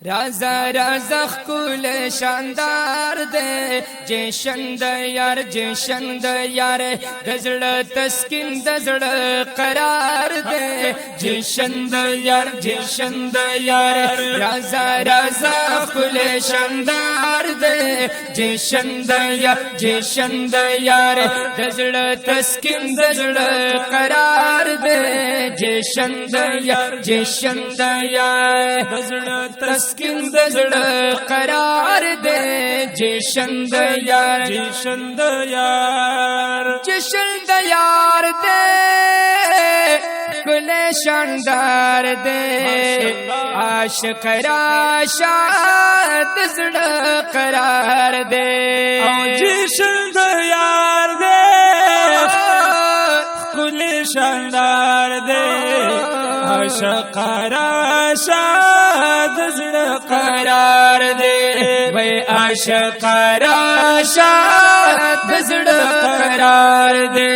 رازا رازا خکول شاندار دے جشن د یار جشن د یار دزړ تسکین دزړ قرار دے جشن د یار جشن د یار رازا رازا خکول شاندار دے جشن د یار جشن د یار دزړ تسکین دزړ قرار دے جشن د یار جشن د یار دزړ تسکین دزړ قرار دے جشن د یار جشن د یار جشن د یار دے کل شاندار دے عاشق راشا دزړ قرار دے جشن د یار دے کل شاندار دے عاشق راشا دزړ قرار دے وے عاشق راشا دزړ قرار دے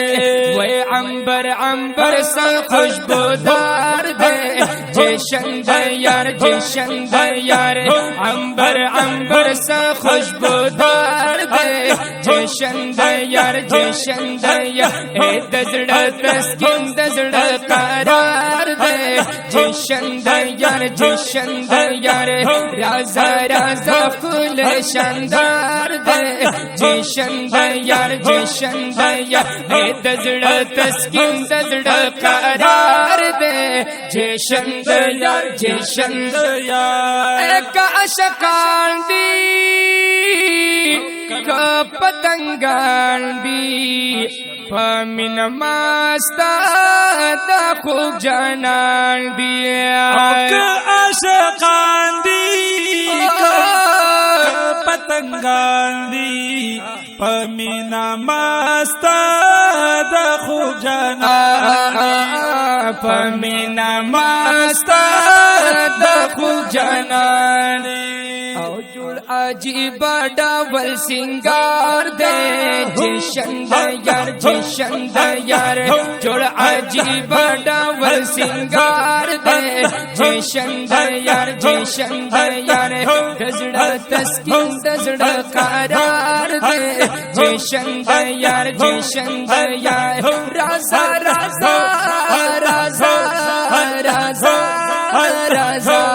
وے عنبر عنبر سا خوشبودار دے جشن د یار جشن د یار عنبر عنبر سا خوشبودار دے جشن د یار جشن د یار اے دزړ تسکین دزړ قرار دے جشن د یار جشن د یار رازا رازا کل شاندار دے جشن د یار جشن د یار اے دزړ تسکین دزړ قرار دے جشن د یار جشن د یار ایک عاشقان دی کا پتنگان دی فمن ماستا دا خوب جانان دی کا عاشقان دی کا پتنگان دی فمن ماستا دا خوب جانان دی فمن ماستا دا خوب جانان دی او جوړ عجیب ډول سنگار دے جشن د یار جشن د یار جوړ عجیب ډول سنگار دے جشن د یار جشن د یار دزړ تسکین دزړ قرار دے جشن د یار جشن د یار رازا رازا رازا رازا رازا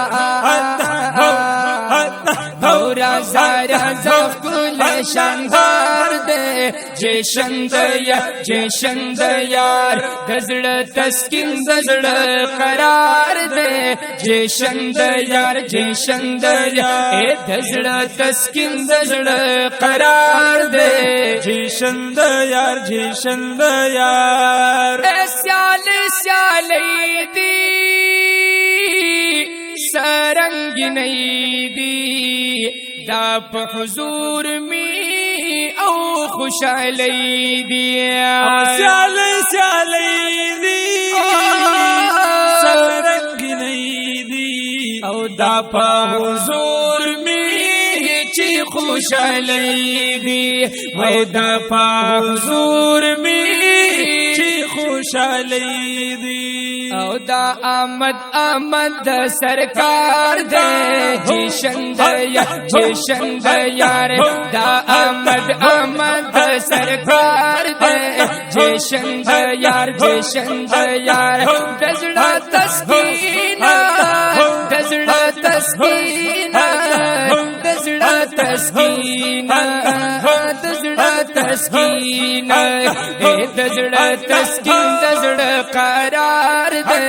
رازا رازا کل شاندار دے جشن د یار جشن د یار دزړ تسکین دزړ قرار دے جشن د یار جشن د یار اے دزړ تسکین دزړ قرار دے جشن د یار جشن د یار اے سیال سیالی دی سرنگ نئی دی دا په حضور می او خوشالی دی سیال سیالی دی سرنگ نئی دی او دا په حضور می چی خوشالی دی او دا په حضور می چی خوشالی دی او دا آمد آمد سرکار دے جشن د یار جشن د یار دا آمد آمد سرکار دے جشن د یار جشن د یار دزړ تسکین دزړ تسکین دزړ تسکین دزړ تسکین اے دزړ تسکین دزړ قرار دے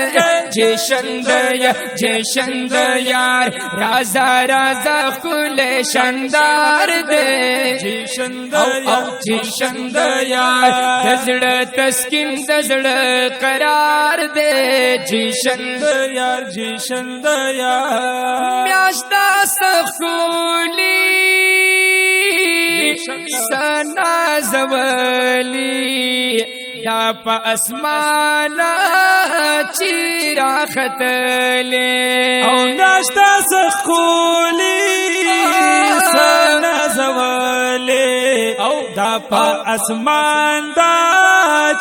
جشن د یار جشن د یار رازا رازا کل شاندار دے جشن د یار جشن د یار دزړ تسکین دزړ قرار دے جشن د یار جشن د یار میاشتا سخولی سنا زولی دا پا اسمانا چیرا خطلے او ناشتا سخولی سنا زولی او دا پا اسمان دا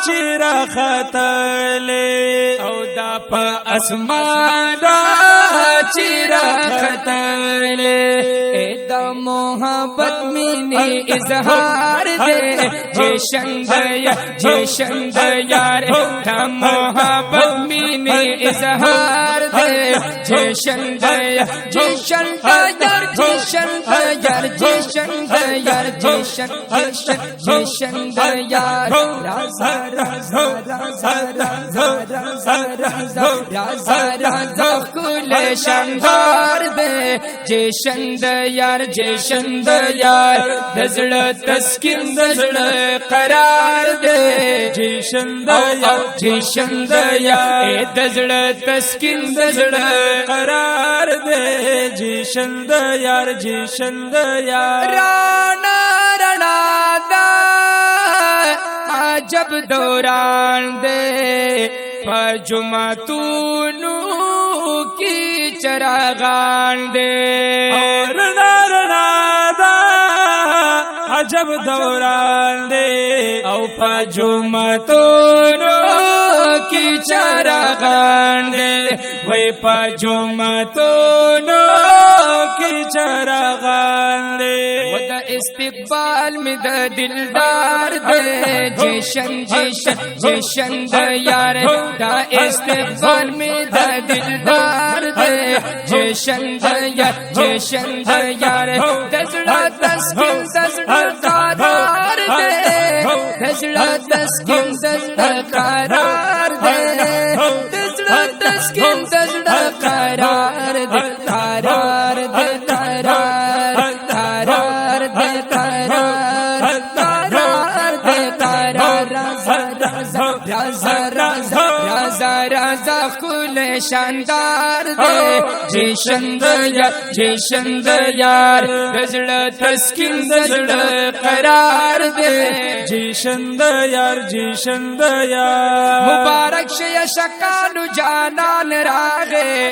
چیرا خطلے او دا پا اسمان دا چیرا خطلے محبت مینی اظہار دے جشن یار دا محبت مینی اظہار دے جشن یار جشن یار رازا کل شاندار دے جشن یار دزڑ تسکین دزڑ قرار دے جشن یار دزڑ تسکین دزڑ قرار دے جشن یار رانا دا عجب دوران دے پر جمعتونو کی چراغان دے رنا دا عجب دوران دے او پا جمعتونو کی چراغان دے وی پا جمعتونو کی چراغان دے ودا استقبال میں دا دلدار دے جشن یار دا استقبال میں دا دلدار دے جشن یار دزڑا تسکین دزڑا قرار دے دزڑا تسکین دزڑا قرار دے دزڑا تسکین دزڑا قرار دے قرار دے رازا کل شاندار دے جشن یار دزڑ تسکین دزڑ قرار دے جشن یار مبارک شیا شکانو جانان راغے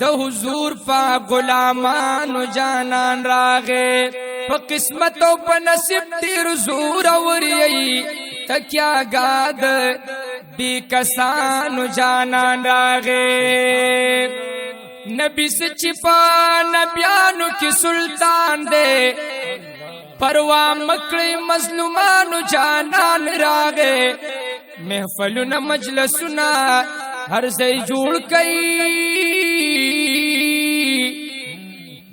دا حضور پا غلامانو جانان راغے پا قسمت و پا نصیب تیر زور اوریئی تکیا گاد بی کسانو جانان راغے نبی سے چھپا نبیانو کی سلطان دے پروا مکڑی مظلومانو جانان راغے محفلنا مجلسنا ہر زی جوڑ کئی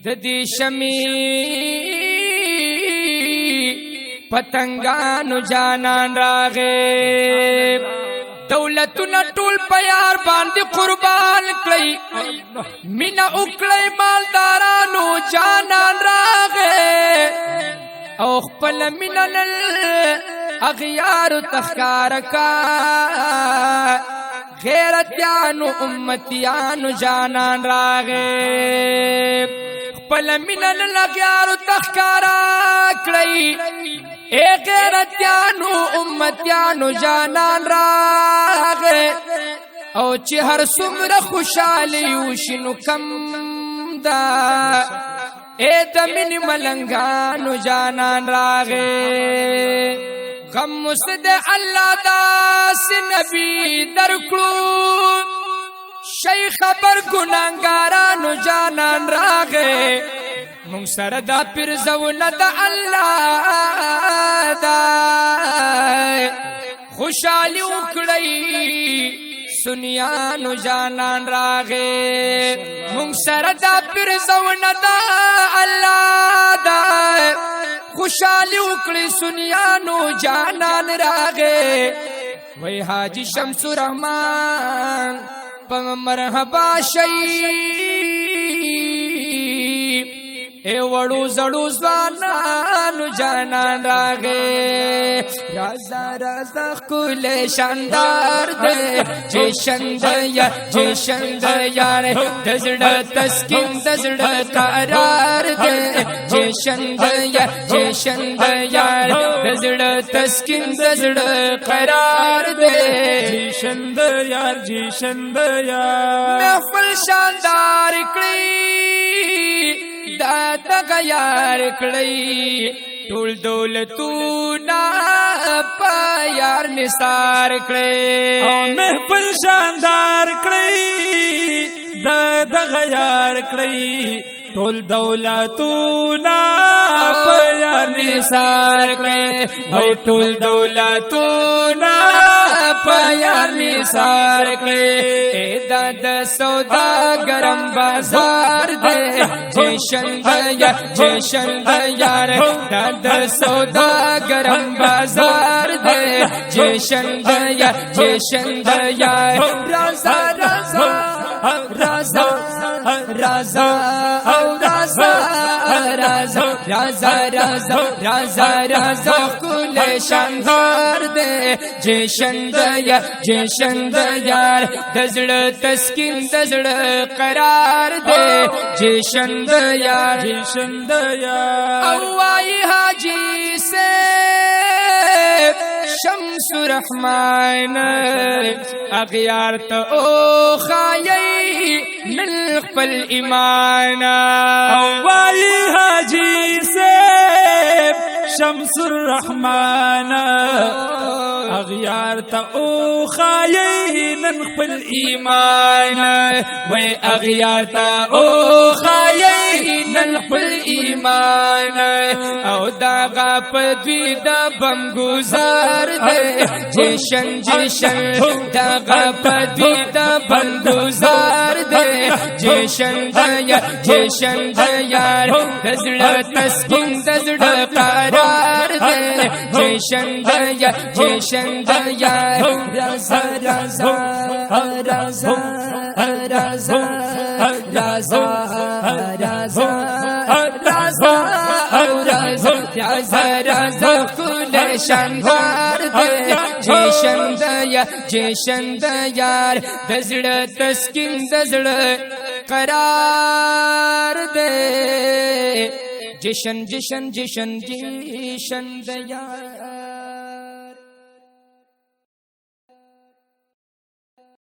ددی شمی پتنگانو جانان راغے دولتنا ټول پیار باندې قربان کړی مینا وکړی مالدارانو جانان راغے او خپل مینا اغیار تخکار کا غیرتیانو امتیانو جانان راغے خپل مینا اغیار تخکار کړی اے غیرتیانو امتیانو جانان راغے او چی ہر سمر خوشالی وشنو کم دا اے دمین ملنگانو جانان راغے غم مسد اللہ دا سی نبی درکلو شیخ خبر گناہگارانو جانان راغے مونږ سره دا پیرزونه د الله دا خوشالي وکړی سنیانو جانان راغې مونږ سره دا پیرزونه د الله دا خوشالي وکړی سنیانو جانان راغې وای حاجی شمس الرحمن په مرحبا شي اے وڑو زڑو زوانانو جانان راغے رازا رازا کل شاندار دے جشن یار دزڑ تسکین دزڑ قرار دے جشن یار دزڑ تسکین دزڑ قرار دے جشن یار محفل شاندار کڑی دا غیار کړی ټول دولتونه په یار نثار کړی او محفل شاندار کړی دا غیار کړی ټول دولتونه په یار نثار کړې او ټول دولتونه په یار نثار کړې دا د سوداګرم بازار دے جشن دیار جشن دیار دا د سوداګرم بازار دے جشن دیار جشن دیار رازا رازا رازا رازا او رازا رازا رازا رازا رازا رازا کل شاندار دے جشن دیار جشن دیار دزړ تسکین دزړ قرار دے جشن دیار جشن دیار او وائی حاجی سے شمس رحمان اغیار تا او خائی من خپل ایمان او وائی حاجی سے شمس الرحمن اغیار تا او خائی نن خپل ایمان وی اغیار تا او خائی نن خپل ایمان او داغا پدوی دا بم گزار دے جشن جشن داغا پدوی دا بم گزار دے جشن دیار جشن دیار دزڑ تسکین دزڑ قرار دے جشن دیار جشن دیار رازا رازا رازا رازا رازا رازا رازا رازا رازا رازا کل شاندار دے جشن دیار جشن دیار دزڑ تسکین دزڑ قرار دے جشن جشن جشن جشن دیار